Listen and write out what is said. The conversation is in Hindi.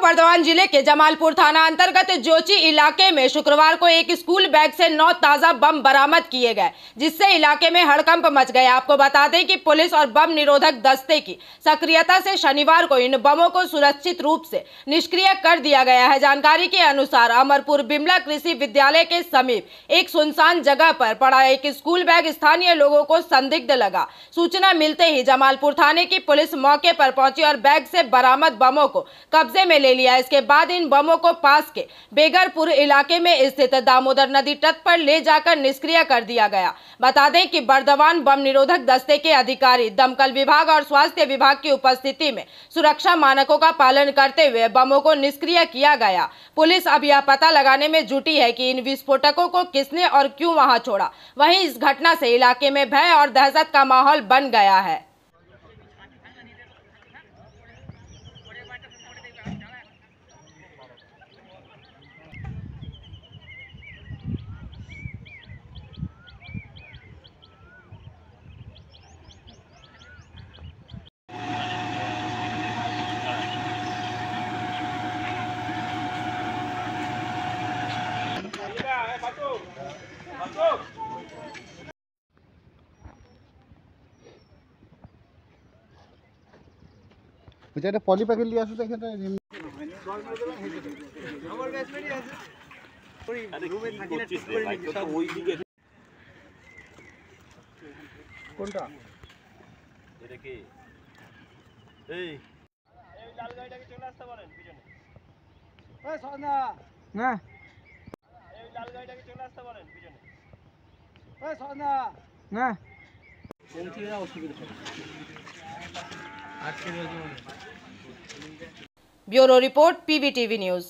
बर्दवान जिले के जमालपुर थाना अंतर्गत जोची इलाके में शुक्रवार को एक स्कूल बैग से 9 ताजा बम बरामद किए गए, जिससे इलाके में हड़कंप मच गया। आपको बता दें कि पुलिस और बम निरोधक दस्ते की सक्रियता से शनिवार को इन बमों को सुरक्षित रूप से निष्क्रिय कर दिया गया है। जानकारी के अनुसार अमरपुर बिमला कृषि विद्यालय के समीप एक सुनसान जगह पर पड़ा एक स्कूल बैग स्थानीय लोगों को संदिग्ध लगा। सूचना मिलते ही जमालपुर थाने की पुलिस मौके पर पहुंची और बैग से बरामद बमों को कब्जे में ले लिया। इसके बाद इन बमों को पास के बेगरपुर इलाके में स्थित दामोदर नदी तट पर ले जाकर निष्क्रिय कर दिया गया। बता दें कि बर्दवान बम निरोधक दस्ते के अधिकारी दमकल विभाग और स्वास्थ्य विभाग की उपस्थिति में सुरक्षा मानकों का पालन करते हुए बमों को निष्क्रिय किया गया। पुलिस अब यह पता लगाने में जुटी है कि इन विस्फोटकों को किसने और क्यों वहां छोड़ा। वहीं इस घटना से इलाके में भय और दहशत का माहौल बन गया है। এটা পলি প্যাকেট নিয়ে আসো তো এখানে কোনটা এটা কি এই লাল গাড়িটাকে চলে আসতে বলেন পিছনে ওই সোনা না এই লাল গাড়িটাকে চলে আসতে বলেন পিছনে ওই সোনা না পৌঁছে অসুবিধা আজকে ब्यूरो रिपोर्ट PVTV न्यूज।